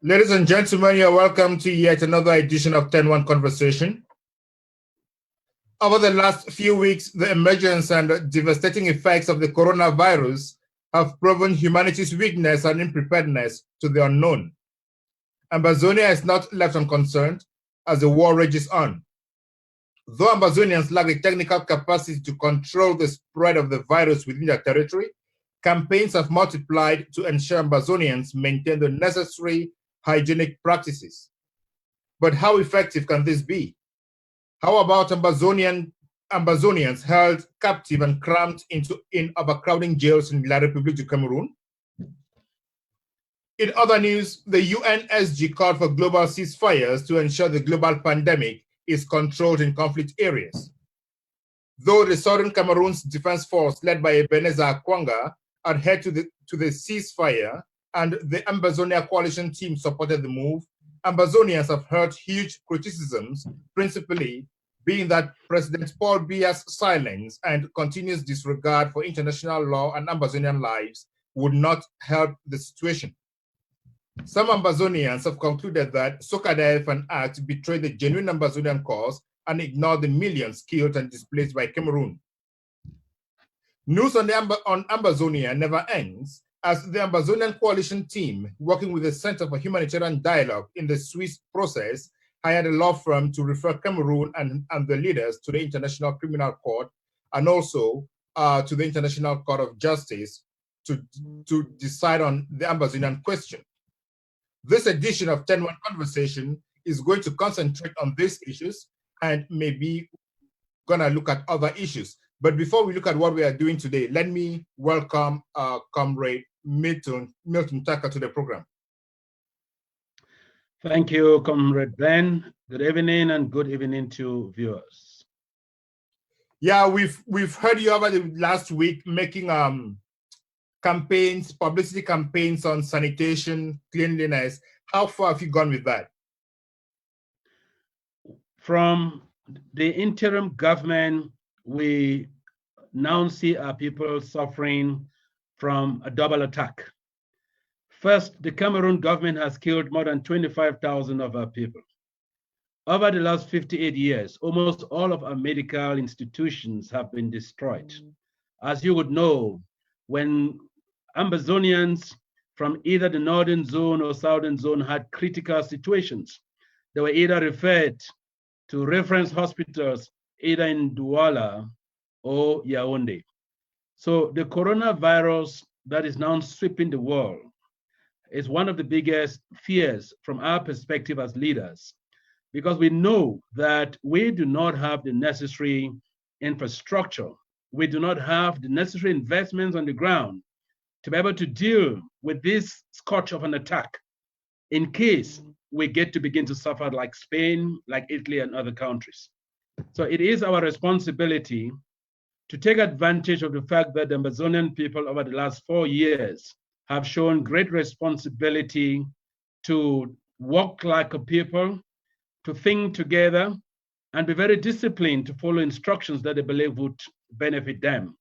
Ladies and gentlemen, you're welcome to yet another edition of 10-1 Conversation. Over the last few weeks, the emergence and devastating effects of the coronavirus have proven humanity's weakness and unpreparedness to the unknown. Amazonia is not left unconcerned as the war rages on. Though Amazonians lack the technical capacity to control the spread of the virus within their territory, campaigns have multiplied to ensure Amazonians maintain the necessary hygienic practices. But how effective can this be? How about Amazonians held captive and crammed in overcrowding jails in La République du Cameroon? In other news, the UNSG called for global ceasefires to ensure the global pandemic is controlled in conflict areas. Though the Southern Cameroon's Defense Force, led by Ebenezer Akwanga, adhered to the ceasefire, and the Amazonia coalition team supported the move, Amazonians have heard huge criticisms, principally being that President Paul Biya's silence and continuous disregard for international law and Amazonian lives would not help the situation. Some Amazonians have concluded that Sokadaev Act betrayed the genuine Amazonian cause and ignored the millions killed and displaced by Cameroon. News on Amazonia never ends, as the Amazonian coalition team, working with the Center for Humanitarian Dialogue in the Swiss process, hired a law firm to refer Cameroon and the leaders to the International Criminal Court and also to the International Court of Justice to decide on the Amazonian question. This edition of 10-1 Conversation is going to concentrate on these issues and maybe gonna look at other issues. But before we look at what we are doing today, let me welcome Comrade MiltonTaka to the program. Thank you, Comrade Ben. Good evening and good evening to viewers. Yeah, we've heard you over the last week making campaigns, publicity campaigns on sanitation, cleanliness. How far have you gone with that? From the interim government, we now see our people suffering from a double attack. First, the Cameroon government has killed more than 25,000 of our people. Over the last 58 years, almost all of our medical institutions have been destroyed. As you would know, when Amazonians from either the northern zone or southern zone had critical situations, they were either referred to reference hospitals either in Douala or Yaoundé. So the coronavirus that is now sweeping the world is one of the biggest fears from our perspective as leaders, because we know that we do not have the necessary infrastructure. We do not have the necessary investments on the ground to be able to deal with this scourge of an attack in case we get to begin to suffer like Spain, like Italy and other countries. So it is our responsibility to take advantage of the fact that the Amazonian people over the last 4 years have shown great responsibility to work like a people, to think together, and be very disciplined to follow instructions that they believe would benefit them.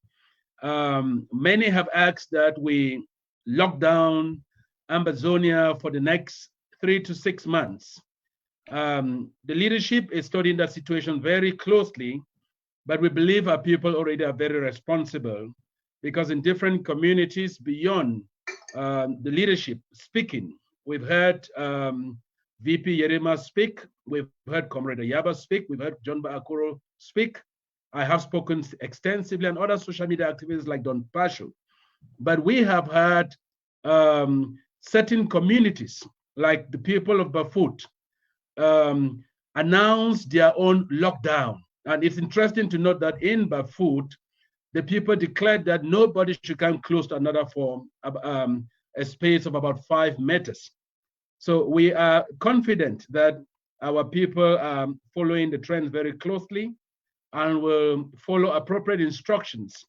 Many have asked that we lock down Amazonia for the next 3 to 6 months. The leadership is studying that situation very closely, but we believe our people already are very responsible, because in different communities beyond the leadership speaking, we've heard VP Yerima speak, we've heard Comrade Ayaba speak, we've heard John Baakuro speak. I have spoken extensively, and other social media activists like Don Pasho. But we have had certain communities, like the people of Bafut, announce their own lockdown. And it's interesting to note that in Bafut, the people declared that nobody should come close to another for a space of about 5 meters. So we are confident that our people are following the trends very closely and will follow appropriate instructions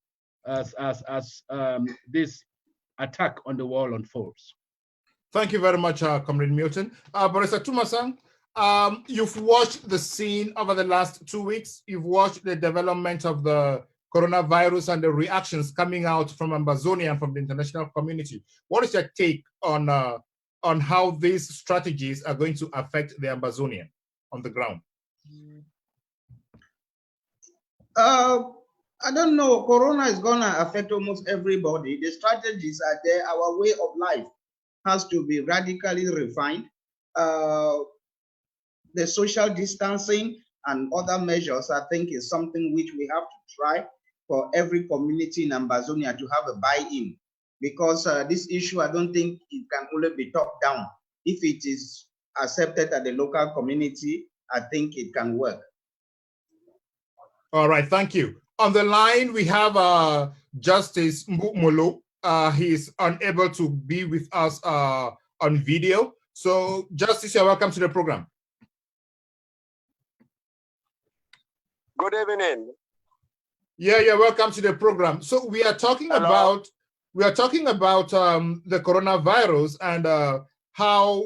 as this attack on the wall unfolds. Thank you very much, Comrade Milton. Barrister Tumasang, you've watched the scene over the last 2 weeks. You've watched the development of the coronavirus and the reactions coming out from Amazonia and from the international community. What is your take on on how these strategies are going to affect the Ambazonian on the ground? I don't know. Corona is going to affect almost everybody. The strategies are there. Our way of life has to be radically refined. The social distancing and other measures, I think, is something which we have to try for every community in Ambazonia to have a buy-in. Because this issue, I don't think it can only be top-down. If it is accepted at the local community, I think it can work. All right, thank you. On the line, we have Justice Molo. He's unable to be with us on video. So, Justice, you're welcome to the program. Good evening. Yeah, you're welcome to the program. So we are talking about the coronavirus and how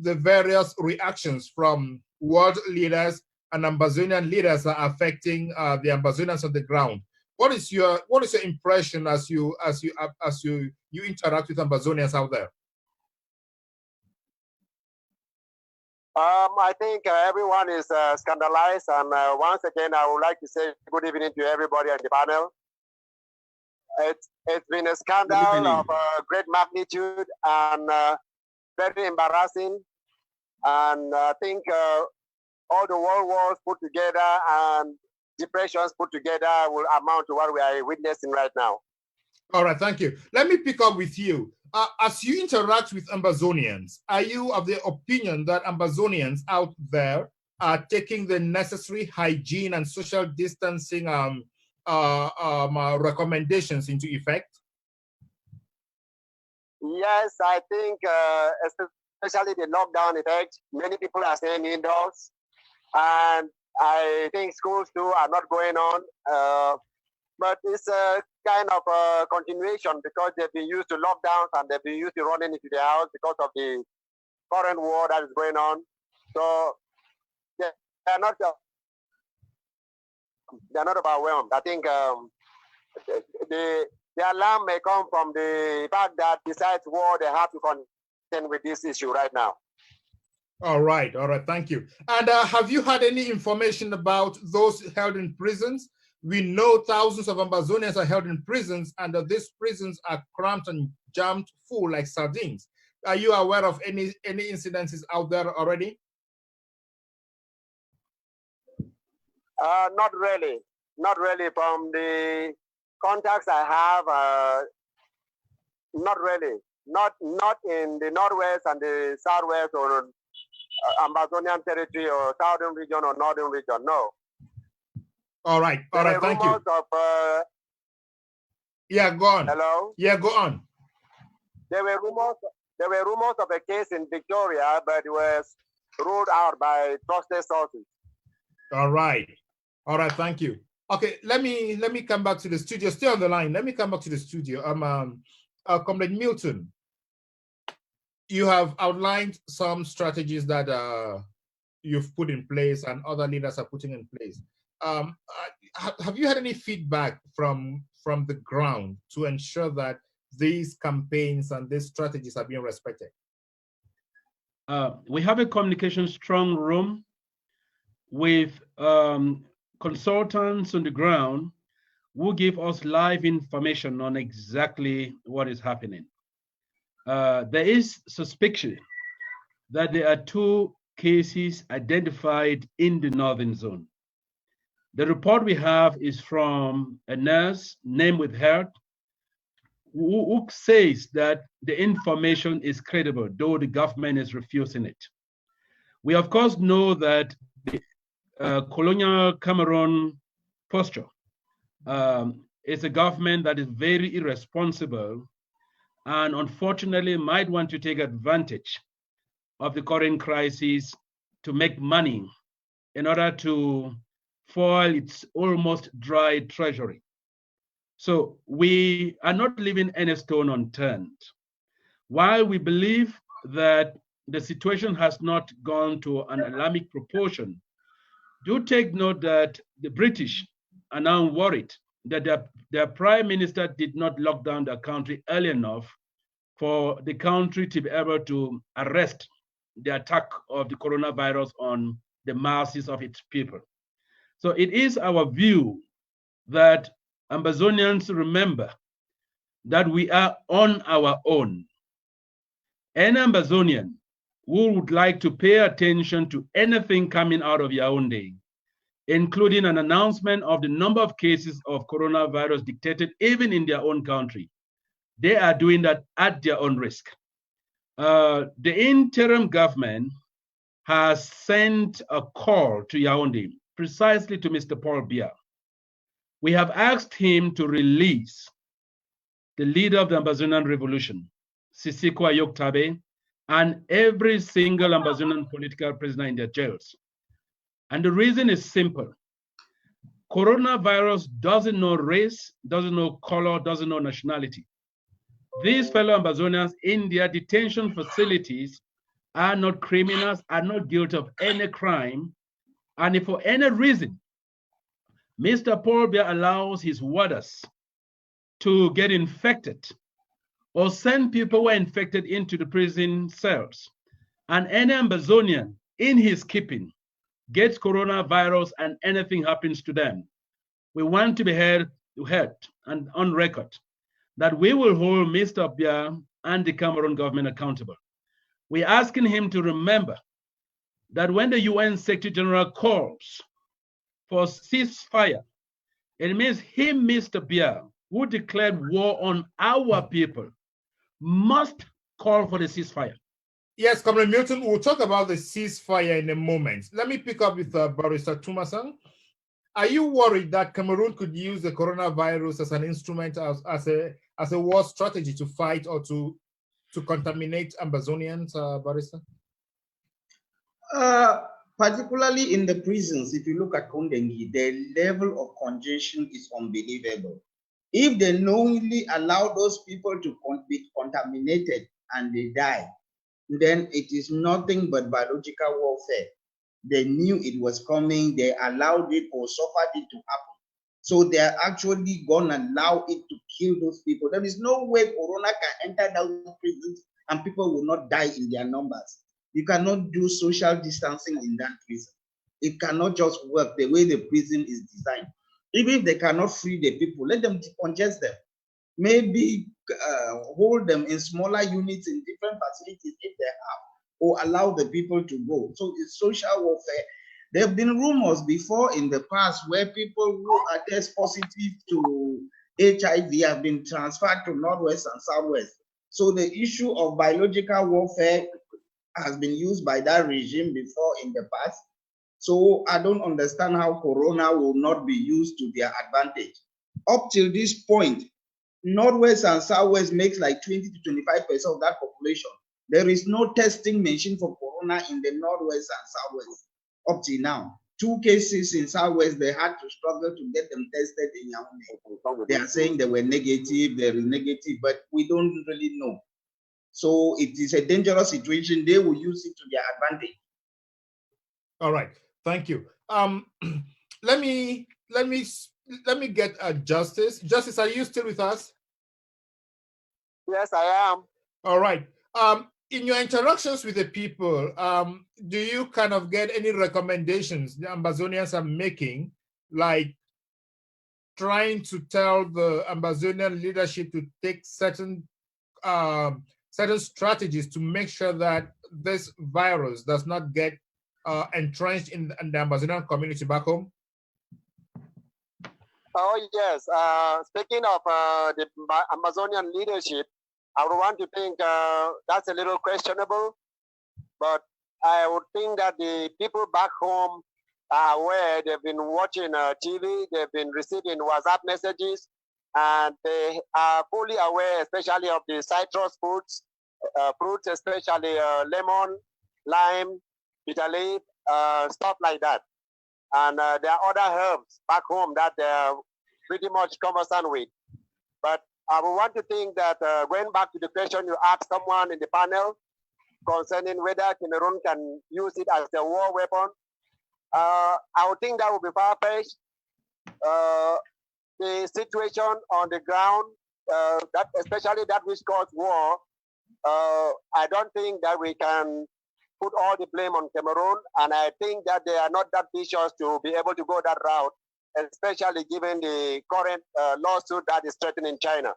the various reactions from world leaders and Ambazonian leaders are affecting the Ambazonians on the ground. What is your impression as you interact with Ambazonians out there? I think everyone is scandalized, and once again, I would like to say good evening to everybody on the panel. It's been a scandal of great magnitude and very embarrassing, and I think all the world wars put together and depressions put together will amount to what we are witnessing right now. All right, thank you. Let me pick up with you. As you interact with Ambazonians, are you of the opinion that Ambazonians out there are taking the necessary hygiene and social distancing recommendations into effect? Yes, I think especially the lockdown effect, many people are staying indoors, and I think schools too are not going on. But it's a kind of a continuation because they've been used to lockdowns and they've been used to running into their house because of the current war that is going on. So they're not overwhelmed. I think the alarm may come from the fact that besides war, they have to contend with this issue right now. All right, thank you. And have you had any information about those held in prisons? We know thousands of Ambazonians are held in prisons, and these prisons are cramped and jammed full like sardines. Are you aware of any incidences out there already? Not really. Not really. From the contacts I have, not really. Not in the northwest and the southwest or Ambazonian territory or southern region or northern region. No. All right, thank you. Yeah, go on. Hello? Yeah, go on. There were rumors of a case in Victoria, but it was ruled out by trusted sources. All right, thank you. Okay, let me come back to the studio. Stay on the line. Let me come back to the studio. Comrade Milton, you have outlined some strategies that you've put in place and other leaders are putting in place. Have you had any feedback from the ground to ensure that these campaigns and these strategies are being respected? We have a communication strong room with consultants on the ground who give us live information on exactly what is happening. There is suspicion that there are 2 cases identified in the northern zone. The report we have is from a nurse named withheld who says that the information is credible, though the government is refusing it. We of course know that the colonial Cameroon posture is a government that is very irresponsible and unfortunately might want to take advantage of the current crisis to make money in order to foil its almost dry treasury. So we are not leaving any stone unturned. While we believe that the situation has not gone to an alarming proportion, do take note that the British are now worried that their prime minister did not lock down the country early enough for the country to be able to arrest the attack of the coronavirus on the masses of its people. So it is our view that Ambazonians remember that we are on our own. Any Ambazonian who would like to pay attention to anything coming out of Yaoundé, including an announcement of the number of cases of coronavirus detected even in their own country, they are doing that at their own risk. The interim government has sent a call to Yaoundé, precisely to Mr. Paul Biya. We have asked him to release the leader of the Ambazonian Revolution, Sisiko Ayok Tabe, and every single Ambazonian political prisoner in their jails. And the reason is simple. Coronavirus doesn't know race, doesn't know color, doesn't know nationality. These fellow Ambazonians in their detention facilities are not criminals, are not guilty of any crime. And if for any reason, Mr. Paul Biya allows his warders to get infected or send people who are infected into the prison cells, and any Ambazonian in his keeping gets coronavirus and anything happens to them, we want to be heard and on record that we will hold Mr. Biya and the Cameroon government accountable. We're asking him to remember that when the UN Secretary General calls for ceasefire, it means him, Mr. Biya, who declared war on our people, must call for the ceasefire. Yes, Comrade Milton, we'll talk about the ceasefire in a moment. Let me pick up with Barrister Tumasang. Are you worried that Cameroon could use the coronavirus as an instrument, as a war strategy to fight or to contaminate Ambazonians, Barrister? Particularly in the prisons, if you look at Kondengi, the level of congestion is unbelievable. If they knowingly allow those people to be contaminated and they die, then it is nothing but biological warfare. They knew it was coming, they allowed it or suffered it to happen. So they are actually going to allow it to kill those people. There is no way Corona can enter those prisons and people will not die in their numbers. You cannot do social distancing in that prison. It cannot just work the way the prison is designed. Even if they cannot free the people, let them decongest them. Maybe hold them in smaller units in different facilities if they have, or allow the people to go. So it's social warfare. There have been rumors before in the past where people who are test positive to HIV have been transferred to Northwest and Southwest. So the issue of biological warfare has been used by that regime before in the past. So I don't understand how Corona will not be used to their advantage. Up till this point, Northwest and Southwest makes like 20 to 25% of that population. There is no testing machine for Corona in the Northwest and Southwest up till now. 2 cases in Southwest, they had to struggle to get them tested in Yaoundé. They are saying they were negative, there is negative, but we don't really know. So it is a dangerous situation. They will use it to their advantage. All right, thank you. Let me get Justice. Justice, are you still with us? Yes, I am. All right. In your interactions with the people, do you kind of get any recommendations the Ambazonians are making, like trying to tell the Ambazonian leadership to take certain strategies to make sure that this virus does not get entrenched in the Amazonian community back home? Oh, yes. Speaking of the Amazonian leadership, I would want to think that's a little questionable, but I would think that the people back home are aware. They've been watching TV, they've been receiving WhatsApp messages, and they are fully aware, especially of the citrus fruits, especially lemon, lime, bitter leaf, stuff like that. And there are other herbs back home that they're pretty much conversant with. But I would want to think that going back to the question you asked someone in the panel concerning whether Cameroon can use it as a war weapon, I would think that would be far-fetched. The situation on the ground, that especially that which caused war, I don't think that we can put all the blame on Cameroon, and I think that they are not that vicious to be able to go that route, especially given the current lawsuit that is threatening China.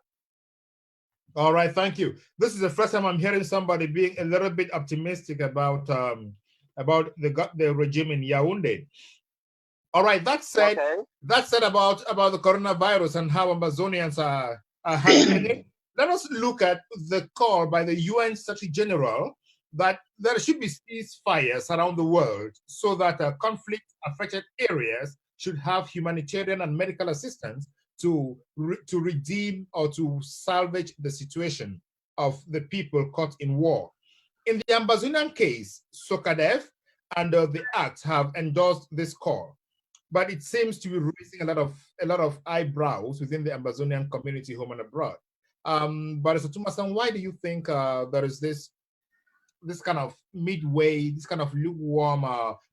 All right, thank you. This is the first time I'm hearing somebody being a little bit optimistic about the regime in Yaoundé. All right, that said, about the coronavirus and how Amazonians are handling it, let us look at the call by the UN Secretary General that there should be ceasefires around the world so that conflict-affected areas should have humanitarian and medical assistance to redeem or to salvage the situation of the people caught in war. In the Amazonian case, SOCADEF and the ACT have endorsed this call, but it seems to be raising a lot of eyebrows within the Amazonian community, home and abroad. Barrister Tumasan, why do you think there is this kind of midway, this kind of lukewarm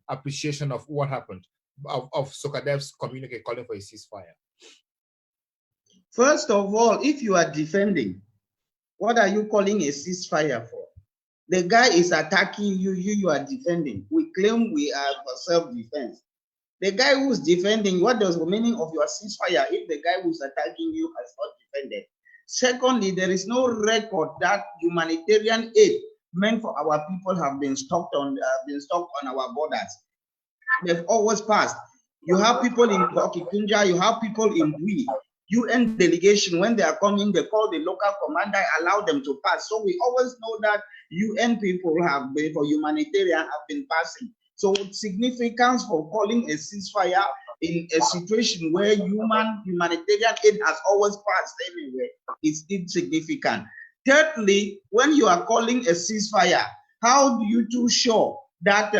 appreciation of what happened, of SOCADEF's communique calling for a ceasefire? First of all, if you are defending, what are you calling a ceasefire for? The guy is attacking you, you are defending. We claim we are for self-defense. The guy who's defending, what does the meaning of your ceasefire if the guy who's attacking you has not defended? Secondly, there is no record that humanitarian aid meant for our people have been stocked on our borders. They've always passed. You have people in Kikunja, you have people in Bui. UN delegation, when they are coming, they call the local commander, allow them to pass. So we always know that UN people have been, for humanitarian, have been passing. So significance for calling a ceasefire in a situation where humanitarian aid has always passed anyway is insignificant. Thirdly, when you are calling a ceasefire, how do you too sure that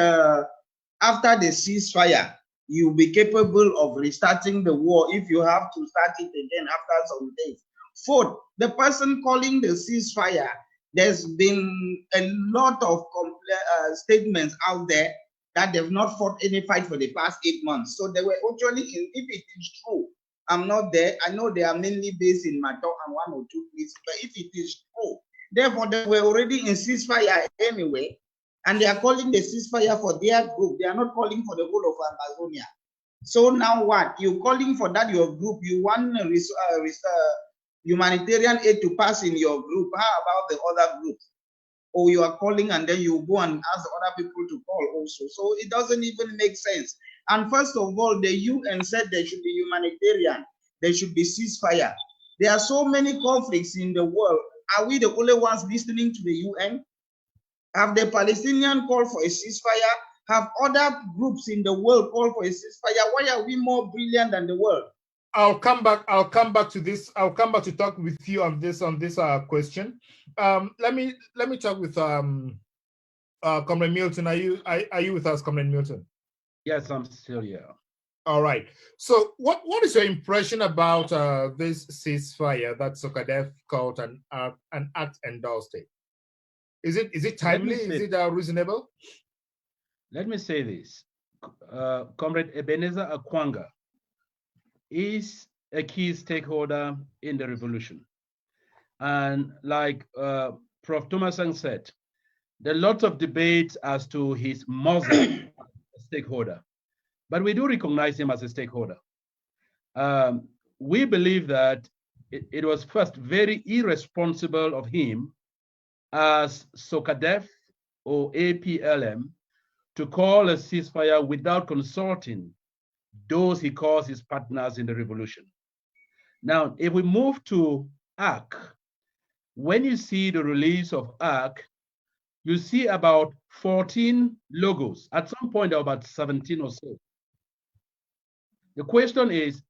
after the ceasefire, you'll be capable of restarting the war if you have to start it again after some days? Fourth, the person calling the ceasefire, there's been a lot of statements out there that they've not fought any fight for the past 8 months. So they were actually, if it is true, I'm not there. I know they are mainly based in Mato and 1 or 2 places, but if it is true, therefore they were already in ceasefire anyway, and they are calling the ceasefire for their group. They are not calling for the whole of Amazonia. So now what? You're calling for that, your group, you want humanitarian aid to pass in your group. How about the other groups? Or you are calling and then you go and ask other people to call also. So it doesn't even make sense. And first of all, the UN said there should be humanitarian, there should be ceasefire. There are so many conflicts in the world. Are we the only ones listening to the UN? Have the Palestinians called for a ceasefire? Have other groups in the world called for a ceasefire? Why are we more brilliant than the world? I'll come back to this. I'll come back to talk with you on this question. Let me talk with Comrade Milton. Are you with us, Comrade Milton? Yes, I'm still here. All right. So what is your impression about this ceasefire that SOCADEF called an act endorsed it? Is it timely? Is it reasonable? Let me say this. Comrade Ebenezer Akwanga is a key stakeholder in the revolution. And like Prof. Thomason said, there are lots of debates as to his Muslim stakeholder, but we do recognize him as a stakeholder. We believe that it was first very irresponsible of him as SOCADEF or APLM to call a ceasefire without consulting those he calls his partners in the revolution. Now, if we move to ARC, when you see the release of ARC, you see about 14 logos. At some point, there are about 17 or so. The question is,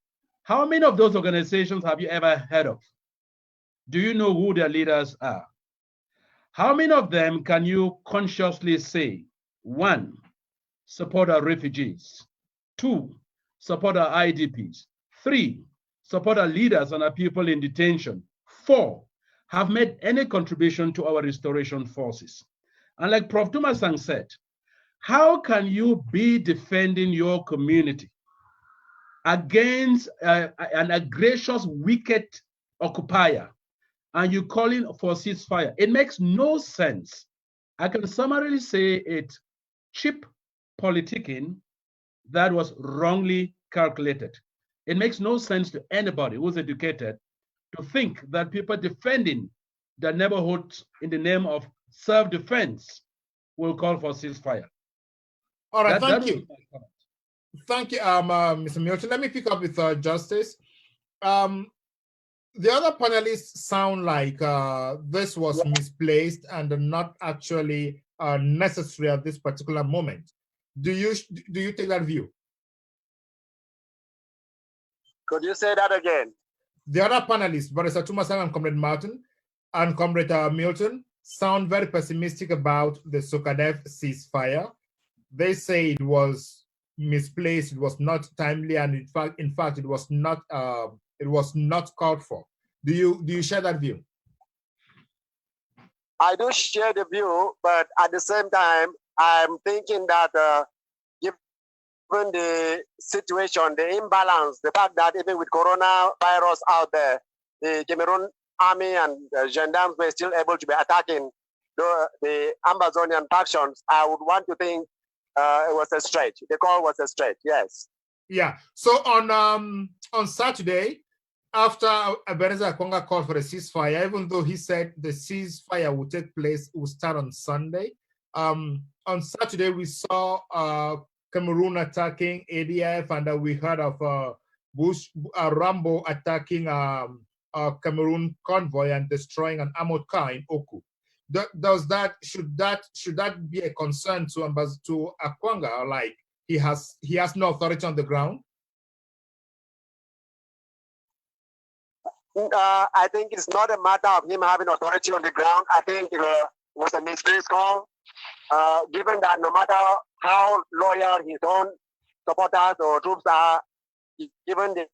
how many of those organizations have you ever heard of? Do you know who their leaders are? How many of them can you consciously say, 1, support our refugees, 2, support our IDPs, 3, support our leaders and our people in detention, 4, have made any contribution to our restoration forces? And like Prof. Tumasang said, how can you be defending your community against an aggressive, wicked occupier and you calling for ceasefire. It makes no sense. I can summarily say it's cheap politicking that was wrongly calculated. It makes no sense to anybody who's educated to think that people defending their neighborhoods in the name of self-defense will call for ceasefire. All right, thank you. Thank you, Mr. Milton. Let me pick up with Justice. The other panelists sound like this was misplaced and not actually necessary at this particular moment. Do you take that view? Could you say that again? The other panelists, Barrister Tumasang and Comrade Martin and Comrade Milton, sound very pessimistic about the Sukadev ceasefire. They say it was misplaced, it was not timely, and in fact, it was not called for. Do you share that view? I do share the view, but at the same time, I'm thinking that given the situation, the imbalance, the fact that even with coronavirus out there, the Cameroon army and gendarmes were still able to be attacking the Amazonian factions, I would want to think it was a stretch. The call was a stretch, yes. Yeah. So on Saturday, after Ebenezer Akwanga called for a ceasefire, even though he said the ceasefire will take place, will start on Sunday. On Saturday, we saw Cameroon attacking ADF, and we heard of Rambo attacking Cameroon convoy and destroying an armored car in Oku. Should that be a concern to Akwanga? Like he has no authority on the ground? I think it's not a matter of him having authority on the ground. I think it was a misplaced call, given that no matter how loyal his own supporters or troops are, given the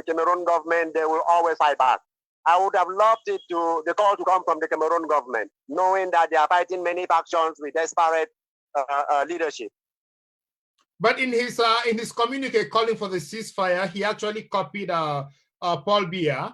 Cameroon government, they will always fight back. I would have loved the call to come from the Cameroon government, knowing that they are fighting many factions with desperate leadership. But in his communique calling for the ceasefire, he actually copied Paul Biya.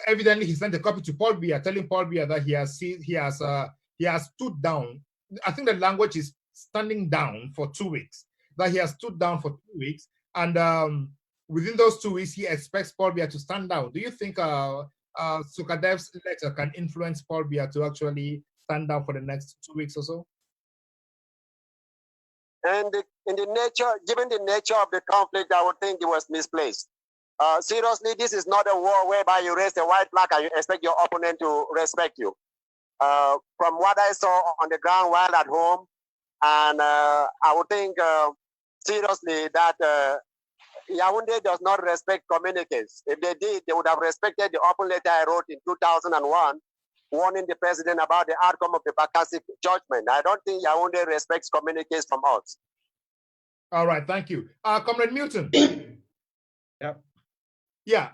Evidently, he sent a copy to Paul Biya, telling Paul Biya that he has stood down. I think the language is standing down for 2 weeks. That he has stood down for 2 weeks, and within those 2 weeks, he expects Paul Biya to stand down. Do you think Sukadev's letter can influence Paul Biya to actually stand down for the next 2 weeks or so? And given the nature of the conflict, I would think it was misplaced. Seriously, this is not a war whereby you raise a white flag and you expect your opponent to respect you. From what I saw on the ground while at home, and I would think seriously that Yaoundé does not respect communiques. If they did, they would have respected the open letter I wrote in 2001, warning the president about the outcome of the Bakassi judgment. I don't think Yaoundé respects communiques from us. All right, thank you. Comrade Milton. Yeah. Yeah.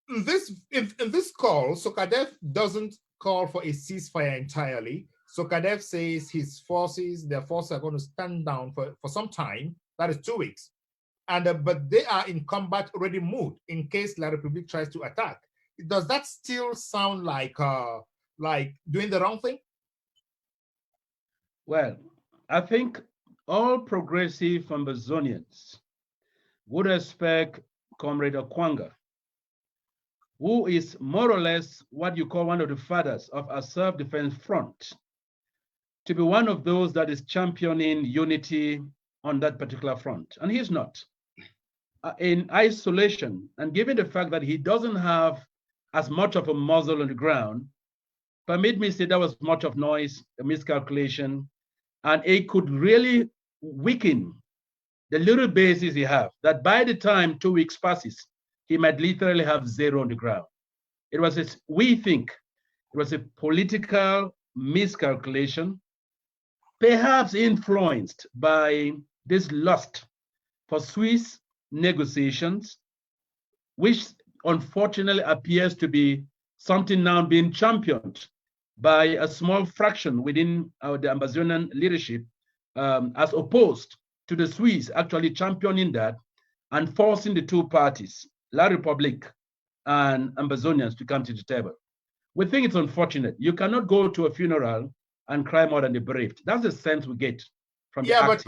In this call, Sukadev doesn't call for a ceasefire entirely. Sukadev says their forces are going to stand down for some time. That is 2 weeks. And but they are in combat-ready mood in case La République tries to attack. Does that still sound like doing the wrong thing? Well, I think all progressive Ambazonians would respect Comrade Akwanga, who is more or less what you call one of the fathers of our self-defense front, to be one of those that is championing unity on that particular front. And he's not. In isolation, and given the fact that he doesn't have as much of a muzzle on the ground, permit me to say that was much of noise, a miscalculation, and it could really weaken the little bases he have, that by the time 2 weeks passes, he might literally have zero on the ground. We think it was a political miscalculation, perhaps influenced by this lust for Swiss negotiations, which unfortunately appears to be something now being championed by a small fraction within the Amazonian leadership, as opposed to the Swiss actually championing that and forcing the two parties, La République and Ambazonians to come to the table. We think it's unfortunate. You cannot go to a funeral and cry more than the bereaved. That's the sense we get from the but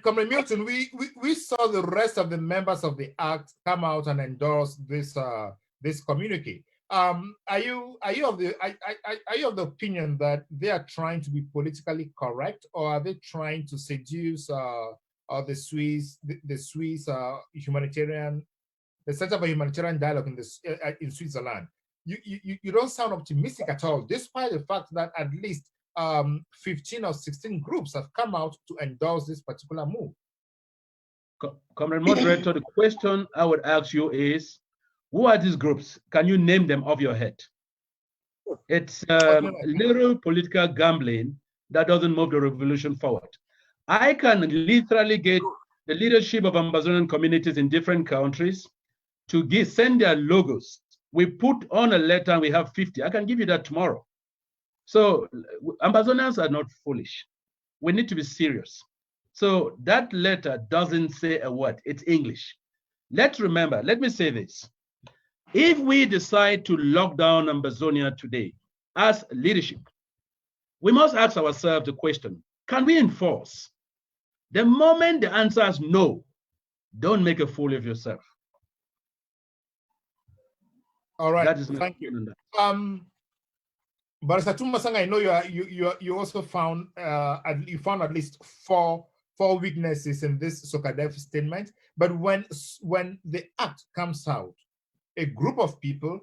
Comrade Milton, we saw the rest of the members of the ACT come out and endorse this communique. Are you of the opinion that they are trying to be politically correct, or are they trying to seduce the Swiss humanitarian, the Center for Humanitarian Dialogue in Switzerland? You don't sound optimistic at all, despite the fact that at least 15 or 16 groups have come out to endorse this particular move. Comrade Moderator, the question I would ask you is, who are these groups? Can you name them off your head? It's little political gambling that doesn't move the revolution forward. I can literally get the leadership of Amazonian communities in different countries to send their logos. We put on a letter and we have 50. I can give you that tomorrow. So Amazonians are not foolish. We need to be serious. So that letter doesn't say a word. It's English. Let's remember, let me say this. If we decide to lock down Amazonia today as leadership, we must ask ourselves the question, can we enforce? The moment the answer is no, don't make a fool of yourself. All right, thank you. Barrister Tumasanga, I know you also found at least four weaknesses in this SOCADEF statement. But when the act comes out, a group of people,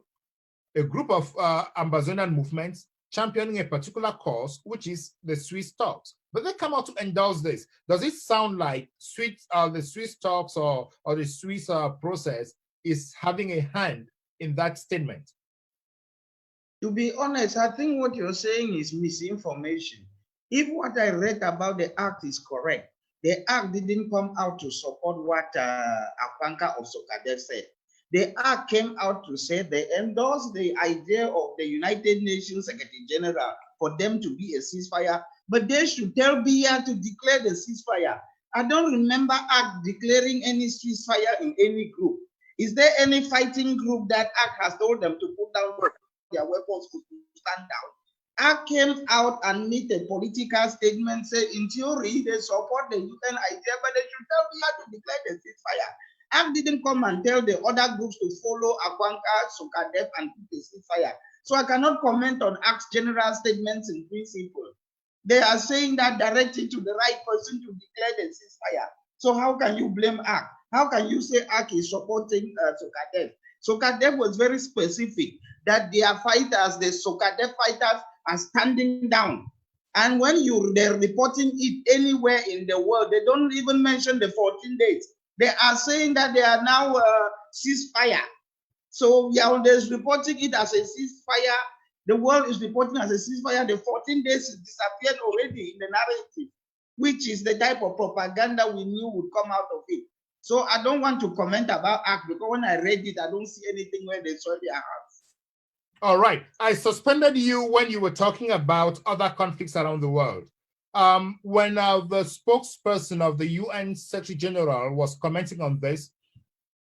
a group of Amazonian movements championing a particular cause, which is the Swiss talks, but they come out to endorse this. Does it sound like the Swiss talks or the Swiss process is having a hand in that statement? To be honest, I think what you're saying is misinformation. If what I read about the act is correct, the act didn't come out to support what Akwanka of SOCADEF said. The act came out to say they endorsed the idea of the United Nations Secretary General for them to be a ceasefire, but they should tell BIA to declare the ceasefire. I don't remember act declaring any ceasefire in any group. Is there any fighting group that act has told them to put down their weapons to stand down? ACT came out and made a political statement, say in theory they support the UN idea, but they should tell me how to declare the ceasefire. ACT didn't come and tell the other groups to follow Akwanka, SOCADEF, and put the ceasefire. So I cannot comment on ACT's general statements in principle. They are saying that directly to the right person to declare the ceasefire. So how can you blame ACT? How can you say ACT is supporting SOCADEF? SOCADEF was very specific that their fighters, the SOCADEF fighters, are standing down. And when they're reporting it anywhere in the world, they don't even mention the 14 days. They are saying that they are now ceasefire. So they're reporting it as a ceasefire. The world is reporting as a ceasefire. The 14 days disappeared already in the narrative, which is the type of propaganda we knew would come out of it. So I don't want to comment about ACT because when I read it, I don't see anything where they saw their hands. All right. I suspended you when you were talking about other conflicts around the world. When the spokesperson of the UN Secretary General was commenting on this,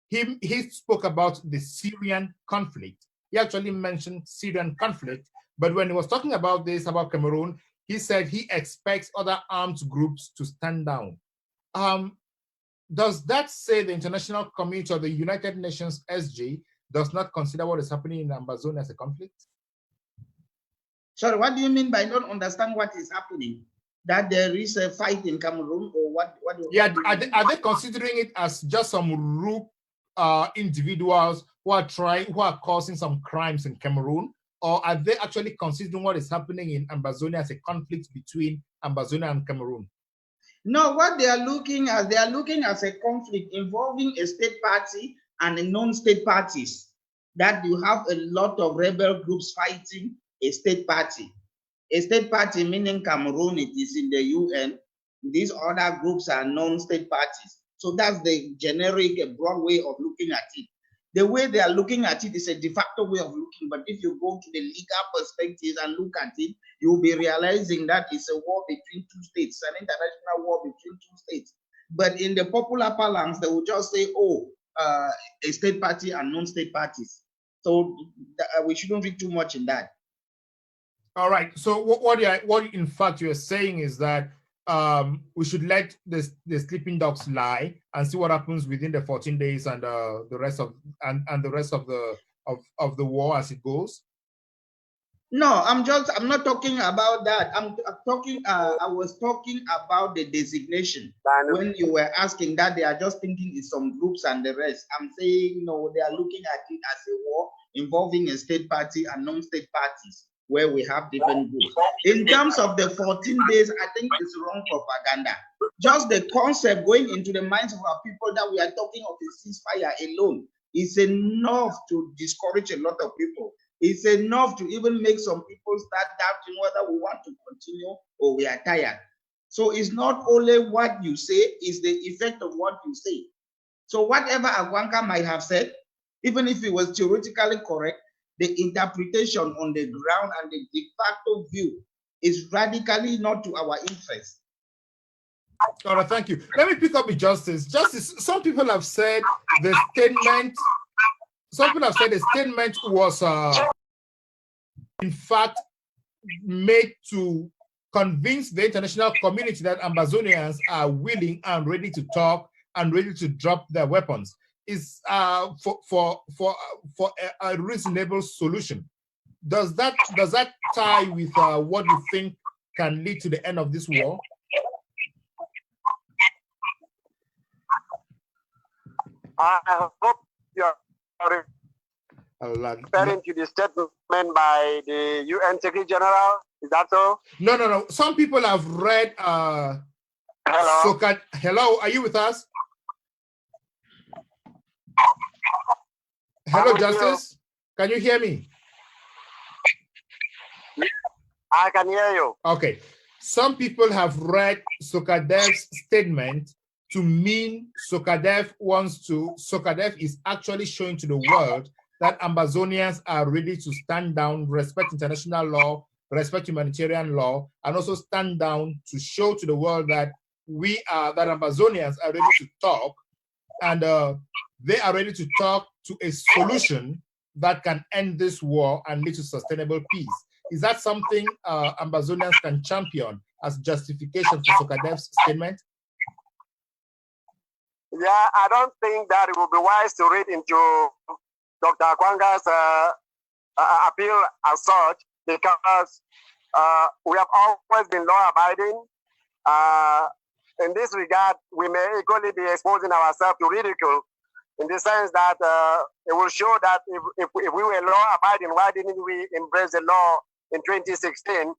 he spoke about the Syrian conflict. He actually mentioned Syrian conflict, but when he was talking about this, about Cameroon, he said he expects other armed groups to stand down. Does that say the international community or the United Nations SG does not consider what is happening in Amazonia as a conflict? Sorry, what do you mean by I don't understand what is happening? That there is a fight in Cameroon or what? Yeah, are they considering it as just some rogue individuals who are causing some crimes in Cameroon? Or are they actually considering what is happening in Amazonia as a conflict between Amazonia and Cameroon? No, what they are looking at a conflict involving a state party and a non-state parties. That you have a lot of rebel groups fighting a state party. A state party meaning Cameroon, it is in the UN. These other groups are non-state parties. So that's the generic, broad way of looking at it. The way they are looking at it is a de facto way of looking, but if you go to the legal perspective and look at it, you'll be realizing that it's a war between two states, an international war between two states. But in the popular parlance, they will just say, oh, a state party and non-state parties. So we shouldn't read too much in that. All right. So what in fact you're saying is that we should let the sleeping dogs lie and see what happens within the 14 days and the rest of the rest of the war as it goes. No, I'm not talking about that. I'm talking. I was talking about the designation. When you were asking that, they are just thinking it's some groups and the rest. I'm saying no. They are looking at it as a war involving a state party and non-state parties, where we have different groups. In terms of the 14 days, I think it's wrong propaganda. Just the concept going into the minds of our people that we are talking of a ceasefire alone is enough to discourage a lot of people. It's enough to even make some people start doubting whether we want to continue or we are tired. So it's not only what you say, it's the effect of what you say. So whatever Agwanka might have said, even if it was theoretically correct, the interpretation on the ground and the de facto view is radically not to our interest. All right, thank you. Let me pick up with Justice. Justice, some people have said the statement was in fact made to convince the international community that Ambazonians are willing and ready to talk and ready to drop their weapons. Is for a reasonable solution. Does that tie with what you think can lead to the end of this war? I hope you're referring to the statement by the UN Secretary General. Is that so? No. Some people have read. Hello. Hello, are you with us? Hello, Justice. Can you hear me? I can hear you. Okay. Some people have read Sokadev's statement to mean Sokadev is actually showing to the world that Ambazonians are ready to stand down, respect international law, respect humanitarian law, and also stand down to show to the world that that Ambazonians are ready to talk, and they are ready to talk to a solution that can end this war and lead to sustainable peace. Is that something Ambazonians can champion as justification for Sokadev's statement? Yeah, I don't think that it would be wise to read into Dr. Akwanga's appeal as such, because we have always been law-abiding. In this regard, we may equally be exposing ourselves to ridicule, in the sense that it will show that if we were law-abiding, why didn't we embrace the law in 2016 and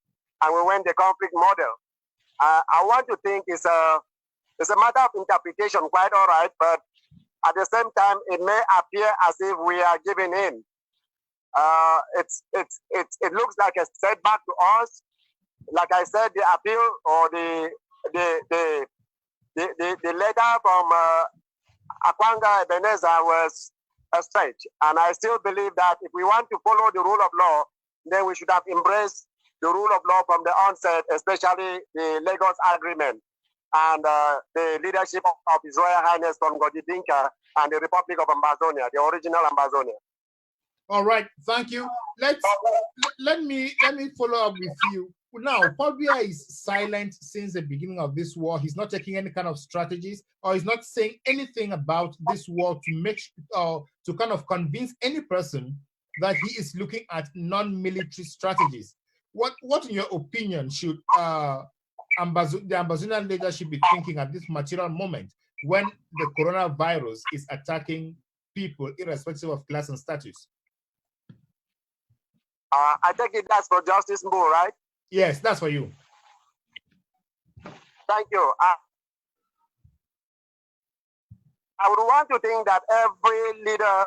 we went the conflict model? I want to think it's a matter of interpretation, quite all right, but at the same time, it may appear as if we are giving in. It looks like a setback to us. Like I said, the appeal or the letter from Akwanga Ebenezer was a stretch, and I still believe that if we want to follow the rule of law, then we should have embraced the rule of law from the onset, especially the Lagos Agreement and the leadership of His Royal Highness Tongodi Dinka and the Republic of Ambazonia, the original Ambazonia. All right, thank you. Let me follow up with you. Now, Paul Biya is silent since the beginning of this war. He's not taking any kind of strategies, or he's not saying anything about this war to make to kind of convince any person that he is looking at non-military strategies. What in your opinion should the Ambazonian leadership be thinking at this material moment when the coronavirus is attacking people irrespective of class and status? I take it that's for Justice Mbu, right? Yes, that's for you. Thank you. I would want to think that every leader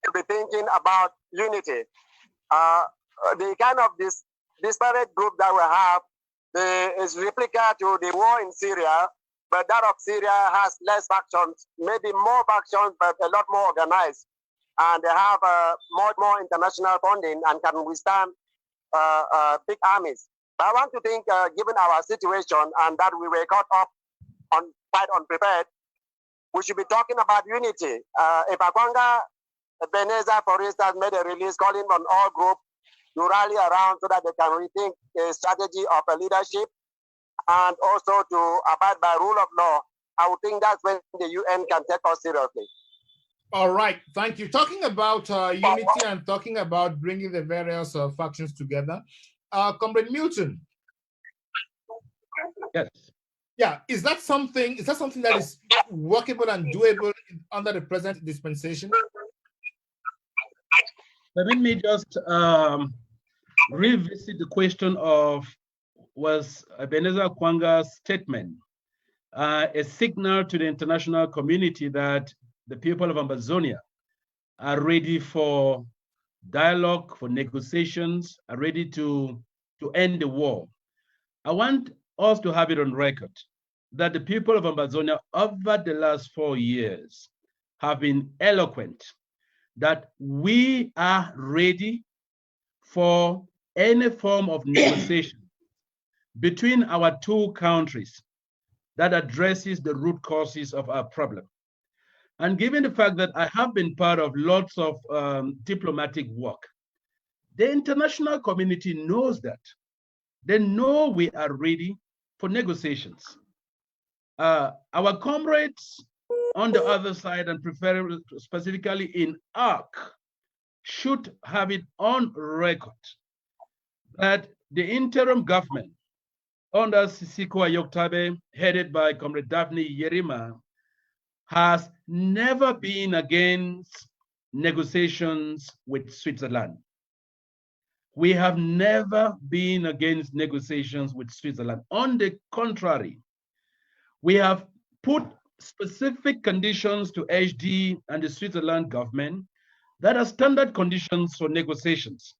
will be thinking about unity. The kind of disparate group that we have is replica to the war in Syria, but that of Syria has less factions, maybe more factions, but a lot more organized. And they have more international funding and can withstand big armies. But I want to think, given our situation and that we were caught up quite unprepared, we should be talking about unity. If Akwanga Ebenezer, for instance, made a release calling on all groups to rally around so that they can rethink a strategy of a leadership and also to abide by rule of law. I would think that's when the UN can take us seriously. All right, thank you. Talking about unity and talking about bringing the various factions together, Comrade Milton. Yes. Yeah, is that something that is workable and doable under the present dispensation? Let me just revisit the question of, was Ebenezer Kwanga's statement a signal to the international community that the people of Amazonia are ready for dialogue, for negotiations, are ready to end the war? I want us to have it on record that the people of Amazonia over the last 4 years have been eloquent that we are ready for any form of negotiation between our two countries that addresses the root causes of our problem. And given the fact that I have been part of lots of diplomatic work, the international community knows that. They know we are ready for negotiations. Our comrades on the other side, and preferably specifically in ARC, should have it on record that the interim government under Sisiko Ayoktabe, headed by Comrade Daphne Yerima, has never been against negotiations with Switzerland. We have never been against negotiations with Switzerland. On the contrary, we have put specific conditions to HD and the Switzerland government that are standard conditions for negotiations.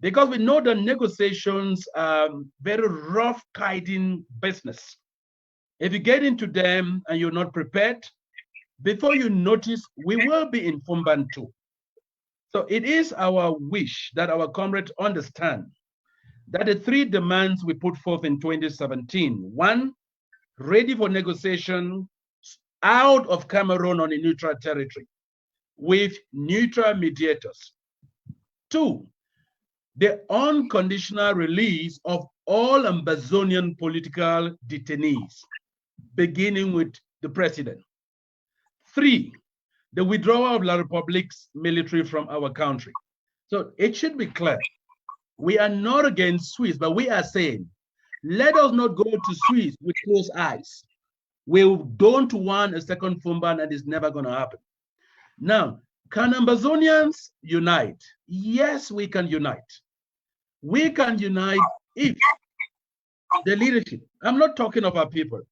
Because we know that negotiations are very rough, guiding business. If you get into them and you're not prepared, before you notice, we will be in Fumbantu. So it is our wish that our comrades understand that the 3 demands we put forth in 2017, 1, ready for negotiation out of Cameroon on a neutral territory with neutral mediators. 2, the unconditional release of all Amazonian political detainees, beginning with the president. 3, the withdrawal of La Republique's military from our country. So it should be clear. We are not against Swiss, but we are saying, let us not go to Swiss with closed eyes. We don't want a second Fumban, and it's never going to happen. Now, can Amazonians unite? Yes, we can unite. We can unite if the leadership, I'm not talking of our people,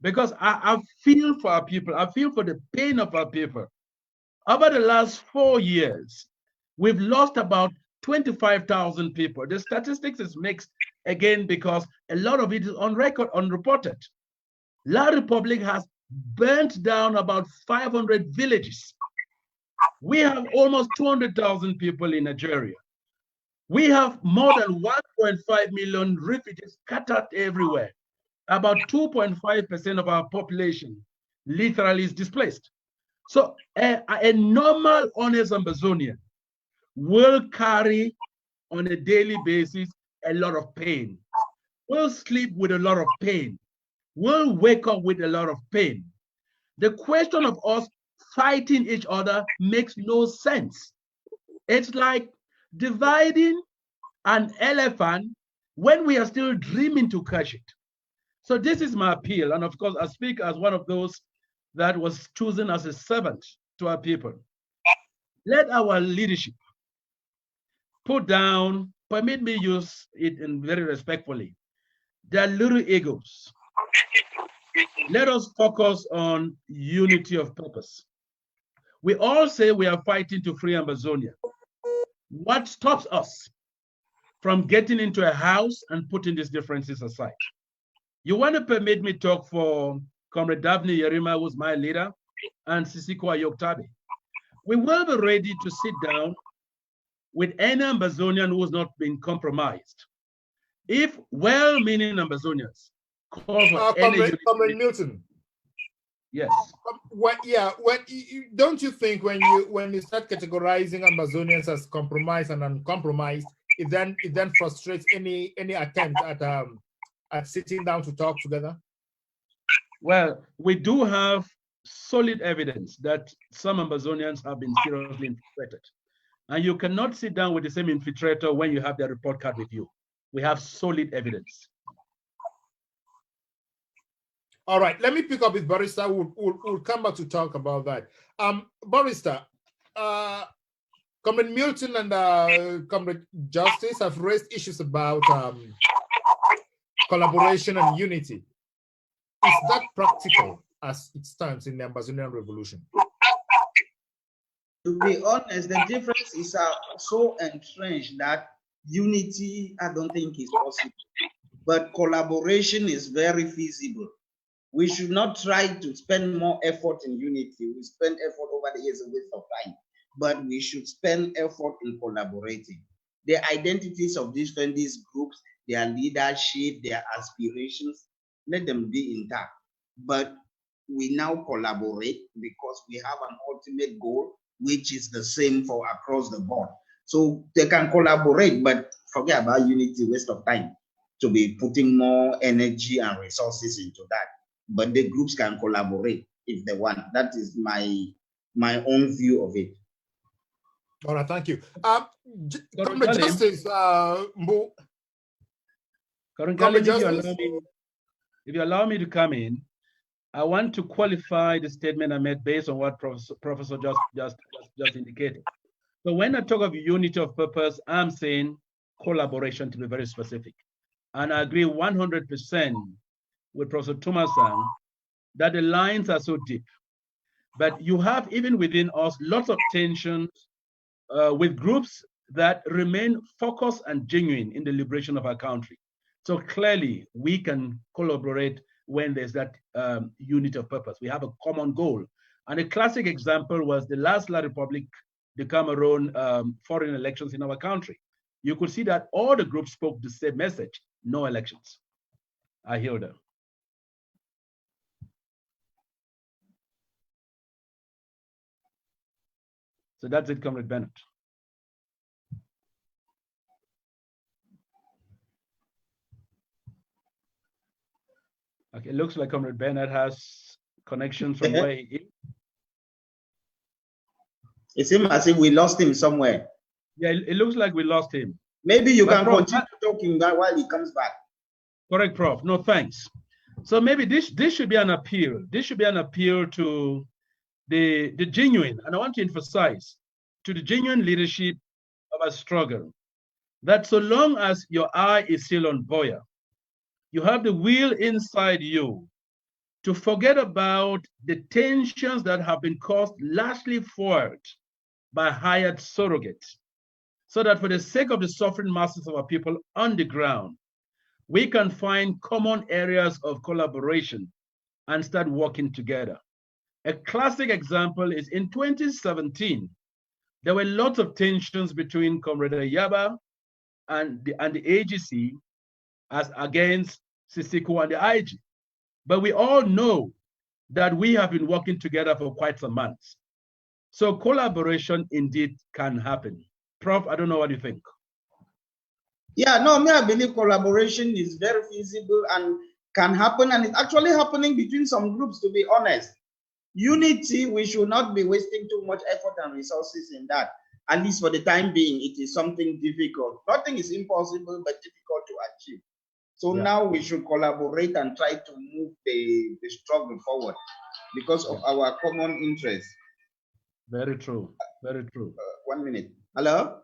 because I feel for our people. I feel for the pain of our people. Over the last 4 years, we've lost about 25,000 people. The statistics is mixed again because a lot of it is on record, unreported. La Republique has burnt down about 500 villages. We have almost 200,000 people in Nigeria. We have more than 1.5 million refugees scattered everywhere. About 2.5% of our population literally is displaced. So a normal, honest Amazonian will carry on a daily basis a lot of pain, will sleep with a lot of pain, will wake up with a lot of pain. The question of us fighting each other makes no sense. It's like dividing an elephant when we are still dreaming to catch it. So this is my appeal. And of course, I speak as one of those that was chosen as a servant to our people. Let our leadership put down, permit me use it in very respectfully, their little egos. Let us focus on unity of purpose. We all say we are fighting to free Amazonia. What stops us from getting into a house and putting these differences aside? You want to permit me talk for Comrade Daphne Yerima, who's my leader, and Sisiko Ayoktabe. We will be ready to sit down with any Amazonian who has not been compromised. If well-meaning Amazonians call for any unity, Comrade Milton. Yes. Don't you think when you start categorizing Amazonians as compromised and uncompromised, it then frustrates any attempt at sitting down to talk together? Well, we do have solid evidence that some Amazonians have been seriously infiltrated. And you cannot sit down with the same infiltrator when you have their report card with you. We have solid evidence. All right, let me pick up with Barrister. We'll come back to talk about that. Barrister, Comrade Milton and Comrade Justice have raised issues about collaboration and unity. Is that practical as it stands in the Amazonian Revolution? To be honest, the difference is so entrenched that unity, I don't think is possible. But collaboration is very feasible. We should not try to spend more effort in unity. We spend effort over the years, a waste of time. But we should spend effort in collaborating. The identities of these groups, their leadership, their aspirations, let them be intact. But we now collaborate because we have an ultimate goal, which is the same for across the board. So they can collaborate, but forget about unity, waste of time to be putting more energy and resources into that. But the groups can collaborate if they want. That is my own view of it. All right, thank you. Comrade Justice, Mbu. If you allow me to come in, I want to qualify the statement I made based on what Professor just indicated. So when I talk of unity of purpose, I'm saying collaboration, to be very specific. And I agree 100% with Professor Tumasang that the lines are so deep. But you have, even within us, lots of tensions with groups that remain focused and genuine in the liberation of our country. So clearly, we can collaborate when there's that unity of purpose. We have a common goal. And a classic example was the last La République de Cameroon foreign elections in our country. You could see that all the groups spoke the same message: no elections. I hear them. So that's it, Comrade Bennett. Okay, it looks like Comrade Bennett has connection from where he is. It seems as if we lost him somewhere. Yeah, it looks like we lost him. Maybe you can continue talking while he comes back. Correct, Prof. No, thanks. So maybe this should be an appeal. This should be an appeal to the genuine, and I want to emphasize, to the genuine leadership of a struggle, that so long as your eye is still on Boya, you have the will inside you to forget about the tensions that have been caused largely forward by hired surrogates, so that for the sake of the suffering masses of our people on the ground, we can find common areas of collaboration and start working together. A classic example is in 2017, there were lots of tensions between Comrade Yaba and the AGC as against Sisiko and the IG. But we all know that we have been working together for quite some months. So collaboration indeed can happen. Prof, I don't know what you think. Yeah, no, I believe collaboration is very feasible and can happen, and it's actually happening between some groups, to be honest. Unity, we should not be wasting too much effort and resources in that. At least for the time being, it is something difficult. Nothing is impossible, but difficult to achieve. So now we should collaborate and try to move the struggle forward because of our common interests. Very true, very true. 1 minute. Hello?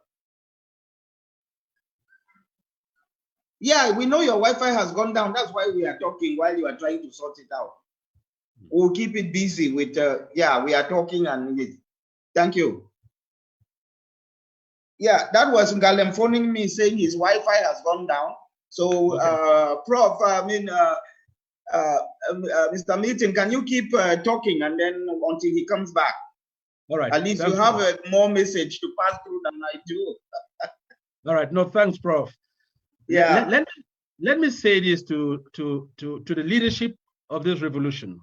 Yeah, we know your Wi-Fi has gone down. That's why we are talking while you are trying to sort it out. We'll keep it busy with, yeah, we are talking and thank you. Yeah, that was Ngalem phoning me saying his Wi-Fi has gone down. So, okay. Prof, Mr. Milton, can you keep talking and then until he comes back? All right. At least you have a more message to pass through than I do. All right. No, thanks, Prof. Yeah. Let me say this to the leadership of this revolution.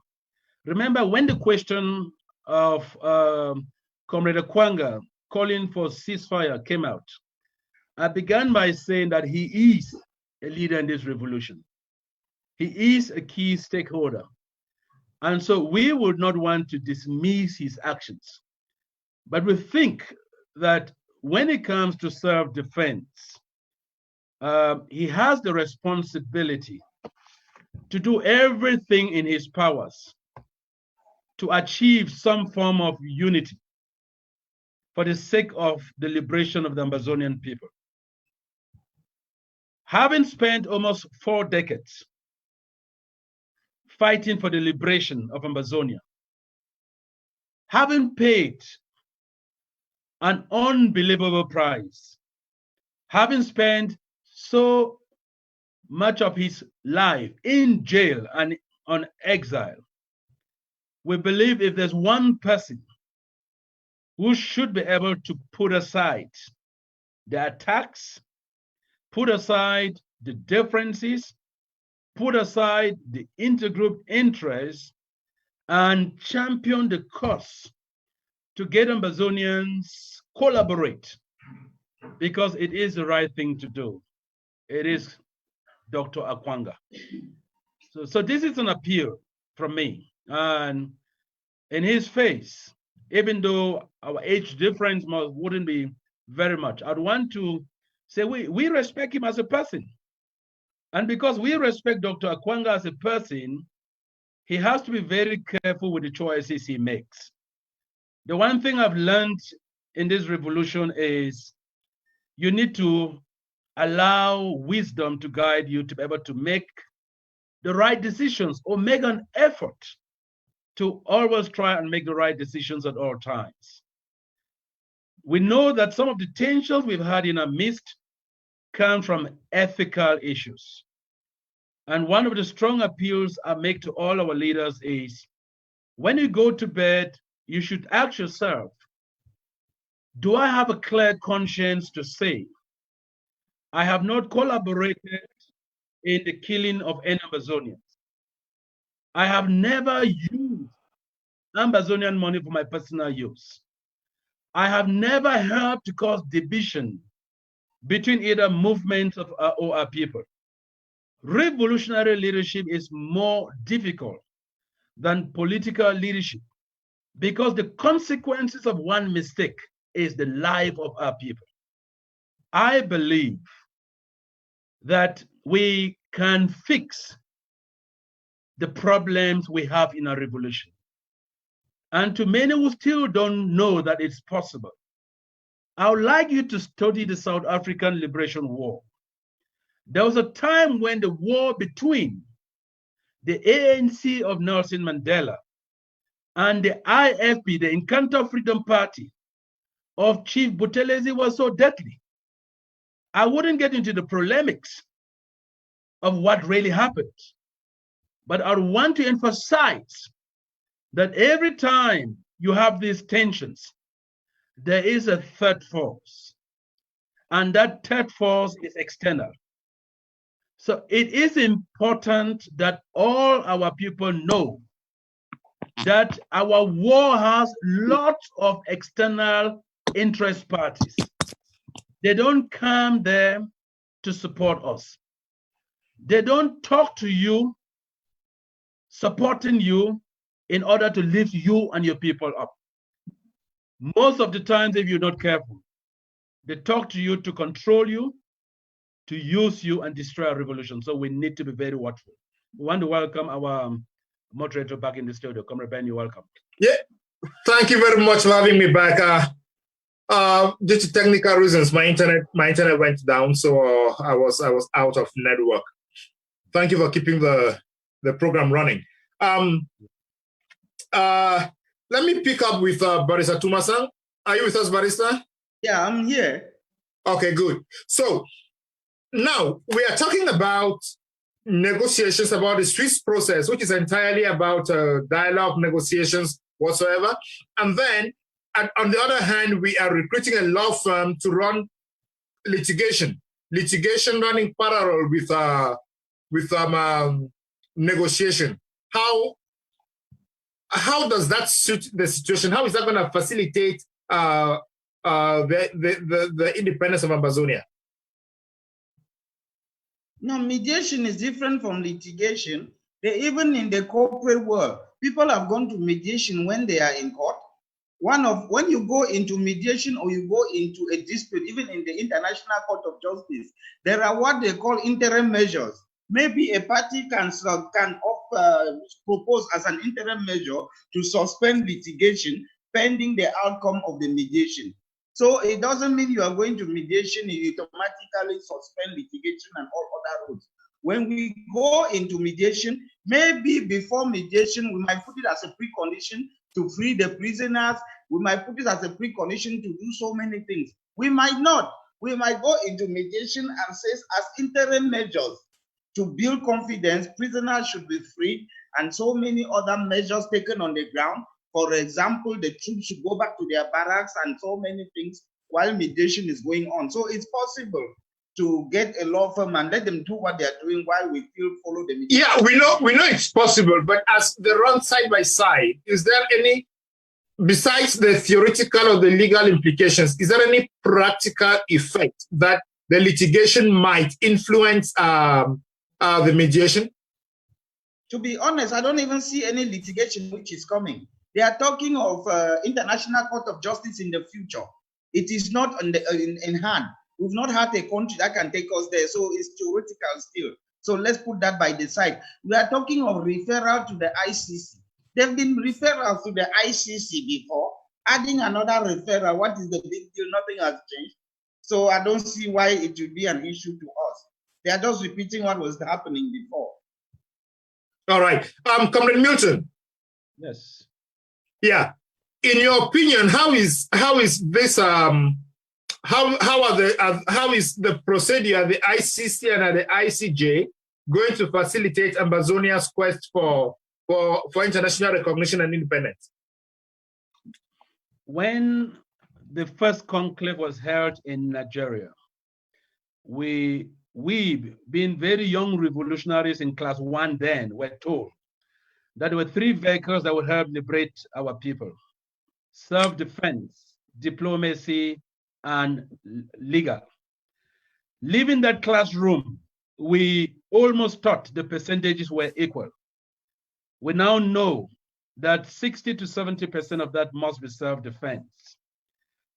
Remember when the question of Comrade Kwanga calling for ceasefire came out, I began by saying that he is a leader in this revolution. He is a key stakeholder. And so we would not want to dismiss his actions. But we think that when it comes to self-defense, he has the responsibility to do everything in his powers to achieve some form of unity for the sake of the liberation of the Amazonian people. Having spent almost 4 decades fighting for the liberation of Amazonia, having paid an unbelievable price, having spent so much of his life in jail and on exile, we believe if there's one person who should be able to put aside the attacks, put aside the differences, put aside the intergroup interests, and champion the cause to get Amazonians collaborate, because it is the right thing to do. It is Dr. Akwanga. So this is an appeal from me. And in his face, even though our age difference wouldn't be very much, I'd want to say we respect him as a person. And because we respect Dr. Akwanga as a person, he has to be very careful with the choices he makes. The one thing I've learned in this revolution is you need to allow wisdom to guide you to be able to make the right decisions, or make an effort to always try and make the right decisions at all times. We know that some of the tensions we've had in our midst come from ethical issues. And one of the strong appeals I make to all our leaders is, when you go to bed, you should ask yourself, do I have a clear conscience to say, I have not collaborated in the killing of any Amazonians? I have never used Amazonian money for my personal use. I have never helped to cause division between either movements of or our people. Revolutionary leadership is more difficult than political leadership, because the consequences of one mistake is the life of our people. I believe that we can fix the problems we have in our revolution. And to many who still don't know that it's possible, I would like you to study the South African Liberation War. There was a time when the war between the ANC of Nelson Mandela and the IFP, the Inkatha Freedom Party of Chief Buthelezi, was so deadly. I wouldn't get into the polemics of what really happened, but I want to emphasize that every time you have these tensions, there is a third force, and that third force is external. So it is important that all our people know that our war has lots of external interest parties. They don't come there to support us. They don't talk to you, supporting you in order to lift you and your people up. Most of the times, if you're not careful, they talk to you to control you, to use you and destroy our revolution. So we need to be very watchful. We want to welcome our moderator back in the studio. Comrade Ben, you're welcome. Yeah, thank you very much for having me back. Due to technical reasons, my internet went down, so I was out of network. Thank you for keeping the program running. Let me pick up with Barrister Tumasang. Are you with us, Barrister? Yeah, I'm here. Okay, good. So now we are talking about negotiations, about the Swiss process, which is entirely about dialogue, negotiations whatsoever. And then, on the other hand, we are recruiting a law firm to run litigation running parallel with negotiation. How how does that suit the situation? How is that going to facilitate the independence of Amazonia? No, mediation is different from litigation. Even in the corporate world, people have gone to mediation when they are in court. When you go into mediation or you go into a dispute, even in the International Court of Justice, there are what they call interim measures. Maybe a party can propose as an interim measure to suspend litigation pending the outcome of the mediation. So it doesn't mean you are going to mediation, you automatically suspend litigation and all other rules. When we go into mediation, maybe before mediation, we might put it as a precondition to free the prisoners. We might put it as a precondition to do so many things. We might not. We might go into mediation and say as interim measures to build confidence, prisoners should be freed, and so many other measures taken on the ground. For example, the troops should go back to their barracks and so many things while mediation is going on. So it's possible to get a law firm and let them do what they're doing while we still follow the mediation. Yeah, we know it's possible, but as they run side by side, is there any, besides the theoretical or the legal implications, is there any practical effect that the litigation might influence the mediation? To be honest, I don't even see any litigation which is coming. They are talking of International Court of Justice in the future. It is not in hand. We've not had a country that can take us there, so it's theoretical still. So let's put that by the side. We are talking of referral to the ICC. There have been referrals to the ICC before. Adding another referral, what is the big deal? Nothing has changed. So I don't see why it would be an issue to us. They are just repeating what was happening before. All right. Comrade Milton. Yes. Yeah. In your opinion, how is this how is the procedure at the ICC and at the ICJ going to facilitate Ambazonia's quest for international recognition and independence? When the first conclave was held in Nigeria, we being very young revolutionaries in class 1 then, were told that there were 3 vehicles that would help liberate our people: self-defense, diplomacy, and legal. Leaving that classroom, we almost thought the percentages were equal. We now know that 60 to 70% of that must be self-defense.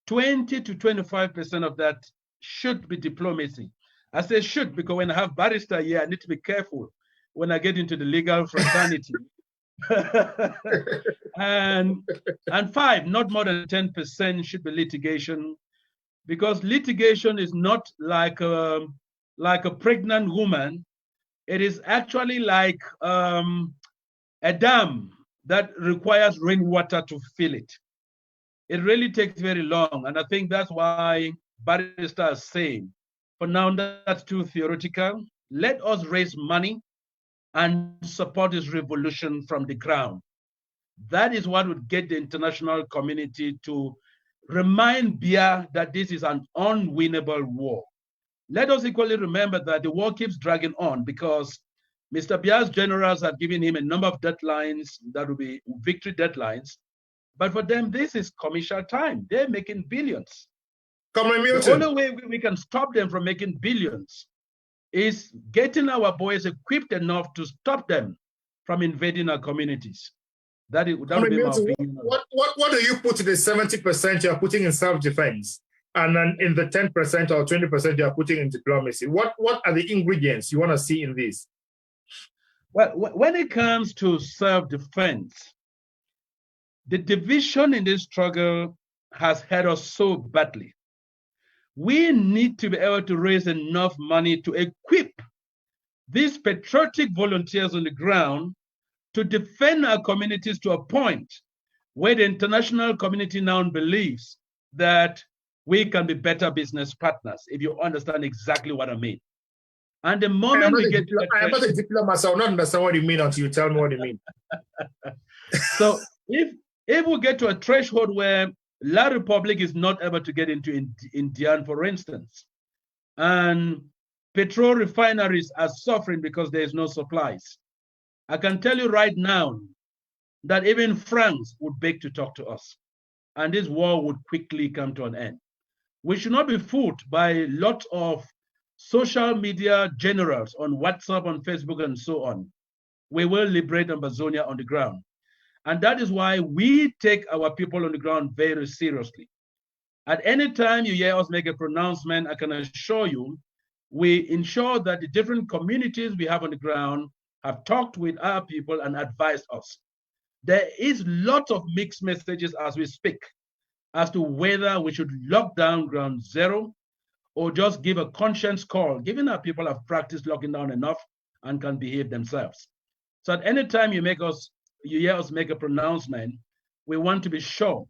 20 to 25% of that should be diplomacy. I say should because when I have barrister here, I need to be careful when I get into the legal fraternity. and 5, not more than 10% should be litigation, because litigation is not like a pregnant woman. It is actually like a dam that requires rainwater to fill it. It really takes very long, and I think that's why barristers are saying, for now, that's too theoretical. Let us raise money and support this revolution from the ground. That is what would get the international community to remind Biya that this is an unwinnable war. Let us equally remember that the war keeps dragging on because Mr. Biya's generals have given him a number of deadlines that will be victory deadlines. But for them, this is commercial time. They're making billions. The only way we can stop them from making billions is getting our boys equipped enough to stop them from invading our communities. That would be my opinion. What do you put in the 70% you're putting in self-defense, and then in the 10% or 20% you're putting in diplomacy? What are the ingredients you want to see in this? Well, when it comes to self-defense, the division in this struggle has hurt us so badly. We need to be able to raise enough money to equip these patriotic volunteers on the ground to defend our communities to a point where the international community now believes that we can be better business partners, if you understand exactly what I mean. And the moment we get to I'm not a diplomat, so I'll not understand what you mean until you tell me what you mean. So if we get to a threshold where La Republic is not able to get into Indian, for instance, and petrol refineries are suffering because there is no supplies, I can tell you right now that even France would beg to talk to us, and this war would quickly come to an end. We should not be fooled by a lot of social media generals on WhatsApp, on Facebook, and so on. We will liberate Amazonia on the ground. And that is why we take our people on the ground very seriously. At any time you hear us make a pronouncement, I can assure you, we ensure that the different communities we have on the ground have talked with our people and advised us. There is lots of mixed messages as we speak as to whether we should lock down ground zero or just give a conscience call, given our people have practiced locking down enough and can behave themselves. So at any time you hear us make a pronouncement, we want to be sure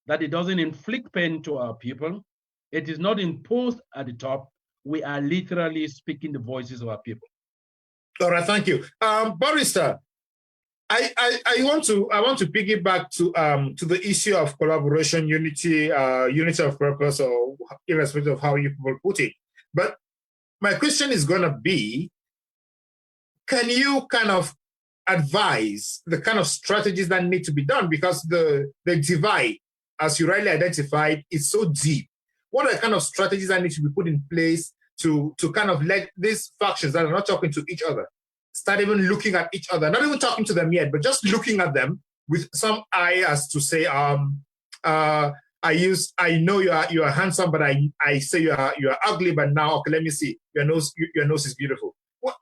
that it doesn't inflict pain to our people. It is not imposed at the top. We are literally speaking the voices of our people. All right, thank you. Barrister, I want to piggyback to the issue of collaboration, unity of purpose, or irrespective of how you people put it. But my question is going to be, can you kind of advise the kind of strategies that need to be done? Because the divide, as you rightly identified, is so deep. What are the kind of strategies that need to be put in place to kind of let these factions that are not talking to each other start even looking at each other, not even talking to them yet, but just looking at them with some eye as to say, I know you are handsome, but I say you are ugly, but now, okay, let me see, your nose is beautiful.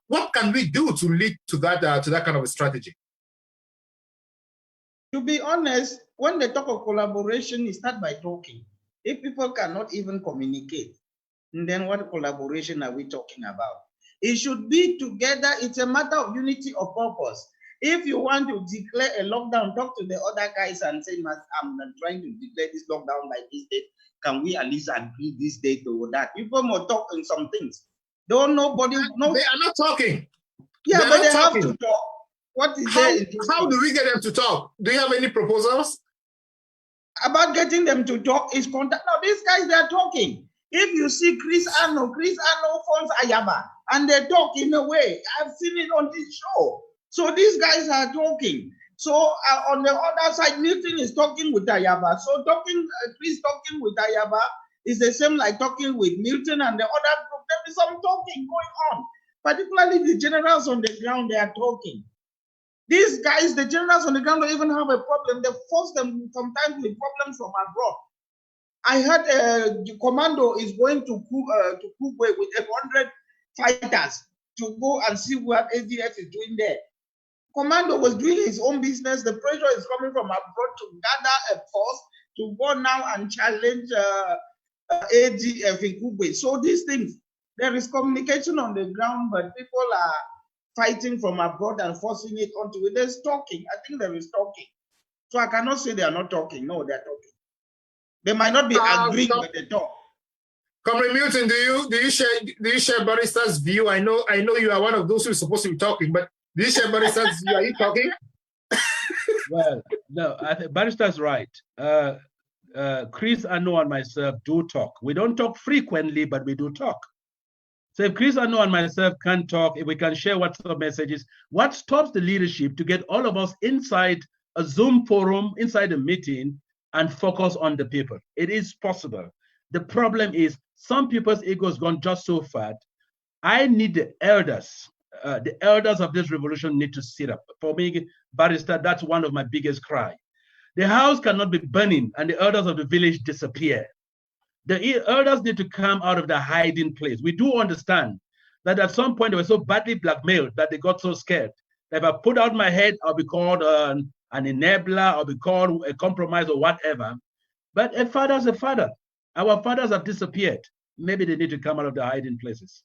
What can we do to lead to that kind of a strategy? To be honest, when they talk of collaboration, it starts by talking. If people cannot even communicate, then what collaboration are we talking about? It should be together. It's a matter of unity of purpose. If you want to declare a lockdown, talk to the other guys and say, I'm trying to declare this lockdown by this date. Can we at least agree this date or that? People more talk in some things. Don't nobody knows. They are not talking. Yeah, but they have to talk. What is there? How do we get them to talk? Do you have any proposals? About getting them to talk is contact. Now, these guys, they are talking. If you see Chris Anno phones Ayaba, and they talk in a way. I've seen it on this show. So these guys are talking. So on the other side, Milton is talking with Ayaba. So Chris talking with Ayaba is the same like talking with Milton and the other group. There is some talking going on. Particularly the generals on the ground, they are talking. These guys, the generals on the ground don't even have a problem. They force them sometimes with problems from abroad. I heard the commando is going to Kugwe with 100 fighters to go and see what ADF is doing there. Commando was doing his own business. The pressure is coming from abroad to gather a force to go now and challenge ADF in Kugwe. So these things, there is communication on the ground, but people are fighting from abroad and forcing it onto it. There's talking. I think there is talking. So I cannot say they are not talking. No, they are talking. They might not be agreeing with the talk. Comrade Milton, do you share Barrister's view? I know you are one of those who are supposed to be talking, but do you share Barrister's view? Are you talking? Well, no, I think Barrister's right. Chris, Anu, and myself do talk. We don't talk frequently, but we do talk. So if Chris, Anu, and myself can talk, if we can share WhatsApp messages, what stops the leadership to get all of us inside a Zoom forum, inside a meeting, and focus on the people? It is possible. The problem is some people's egos gone just so far. I need the elders. The elders of this revolution need to sit up. For me, Barrister, that's one of my biggest cry. The house cannot be burning and the elders of the village disappear. The elders need to come out of the hiding place. We do understand that at some point they were so badly blackmailed that they got so scared. If I put out my head, I'll be called an enabler, I'll be called a compromise or whatever. But a father's a father. Our fathers have disappeared. Maybe they need to come out of the hiding places.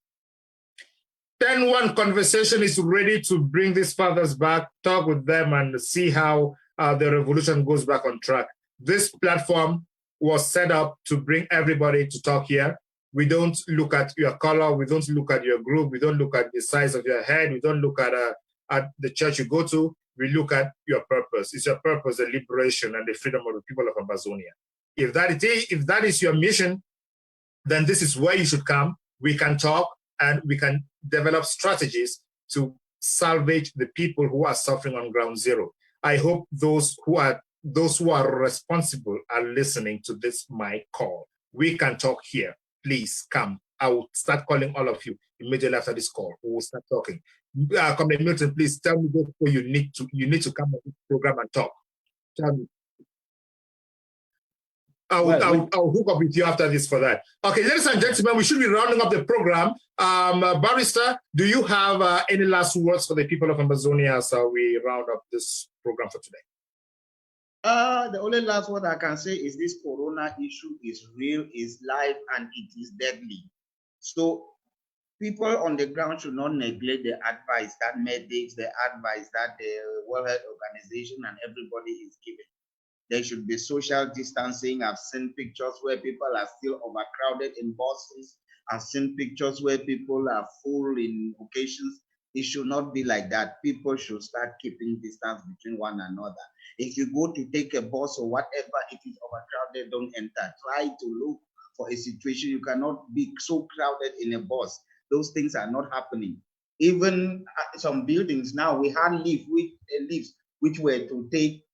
Then one conversation is ready to bring these fathers back, talk with them, and see how the revolution goes back on track. This platform was set up to bring everybody to talk here. We don't look at your color. We don't look at your group. We don't look at the size of your head. We don't look at the church you go to. We look at your purpose. It's your purpose, the liberation and the freedom of the people of Amazonia. If that is your mission, then this is where you should come. We can talk and we can develop strategies to salvage the people who are suffering on ground zero. I hope those who are responsible are listening to this my call. We can talk here. Please come. I will start calling all of you immediately after this call. We will start talking. Comrade Milton, please tell me what you need to come on this program and talk. Tell me. I'll hook up with you after this for that. Okay, ladies and gentlemen, we should be rounding up the program. Barrister, do you have any last words for the people of Amazonia as we round up this program for today? The only last word I can say is this corona issue is real, is live, and it is deadly. So people on the ground should not neglect the advice that medics, the advice that the World Health Organization and everybody is giving. There should be social distancing. I've seen pictures where people are still overcrowded in buses. I've seen pictures where people are full in occasions. It should not be like that. People should start keeping distance between one another. If you go to take a bus or whatever, if it's overcrowded, don't enter. Try to look for a situation. You cannot be so crowded in a bus. Those things are not happening. Even some buildings now, we had lifts which were to take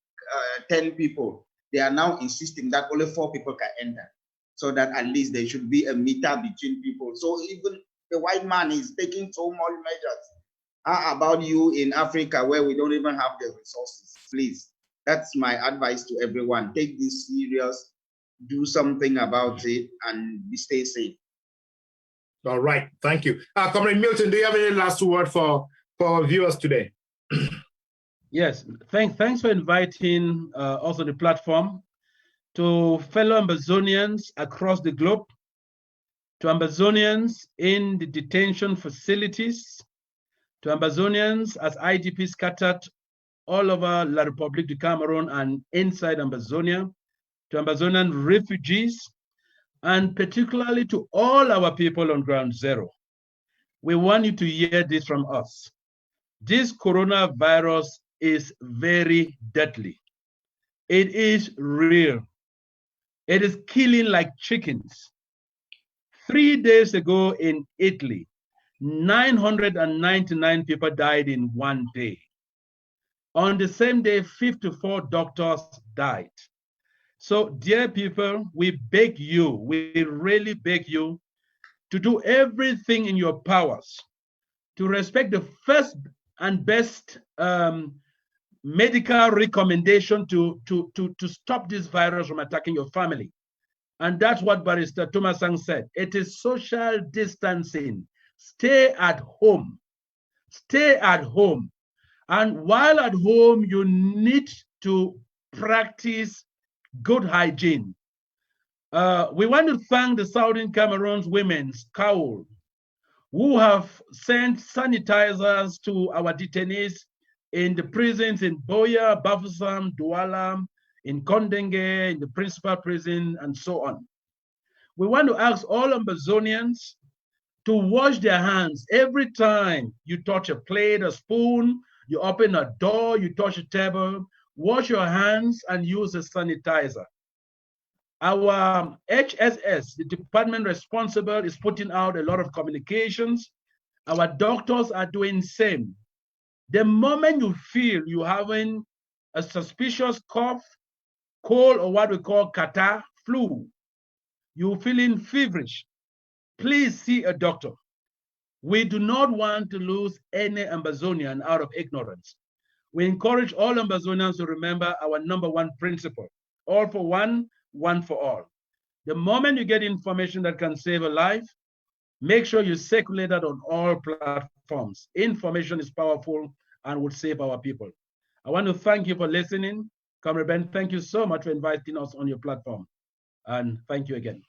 10 people. They are now insisting that only 4 people can enter, so that at least there should be a meter between people. So even the white man is taking so much measures. How about you in Africa, where we don't even have the resources? Please, that's my advice to everyone. Take this serious, do something about it, and stay safe. All right, thank you. Comrade Milton, do you have any last word for our viewers today? Yes, thanks for inviting us on the platform. To fellow Amazonians across the globe, to Amazonians in the detention facilities, to Amazonians as IDP scattered all over La République du Cameroon and inside Amazonia, to Amazonian refugees, and particularly to all our people on ground zero. We want you to hear this from us. This coronavirus is very deadly. It is real. It is killing like chickens. 3 days ago in Italy, 999 people died in one day. On the same day, 54 doctors died. So, dear people, we beg you, we really beg you to do everything in your powers to respect the first and best medical recommendation to stop this virus from attacking your family. And that's what Barrister Tumasang said. It is social distancing. Stay at home. Stay at home. And while at home, you need to practice good hygiene. We want to thank the Southern Cameroon's Women's Cowl, who have sent sanitizers to our detainees in the prisons in Boya, Bafoussam, Douala, in Kondenge, in the principal prison, and so on. We want to ask all Amazonians to wash their hands every time you touch a plate, a spoon, you open a door, you touch a table. Wash your hands and use a sanitizer. Our HSS, the department responsible, is putting out a lot of communications. Our doctors are doing the same. The moment you feel you're having a suspicious cough, cold, or what we call catarrh, flu, you're feeling feverish, please see a doctor. We do not want to lose any Amazonian out of ignorance. We encourage all Amazonians to remember our #1 principle: all for one, one for all. The moment you get information that can save a life, make sure you circulate that on all platforms. Information is powerful and will save our people. I want to thank you for listening. Comrade Ben, thank you so much for inviting us on your platform. And thank you again.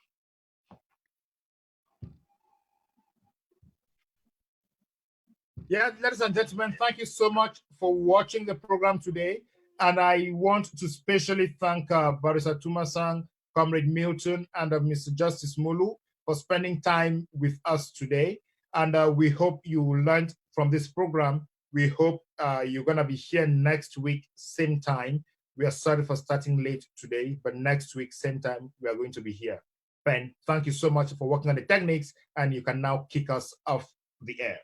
Yeah, ladies and gentlemen, thank you so much for watching the program today. And I want to specially thank Barrister Tumasang, Comrade Milton, and Mr. Justice Mulu for spending time with us today. And we hope you learned from this program. We hope you're going to be here next week, same time. We are sorry for starting late today, but next week, same time, we are going to be here. Ben, thank you so much for working on the techniques, and you can now kick us off the air.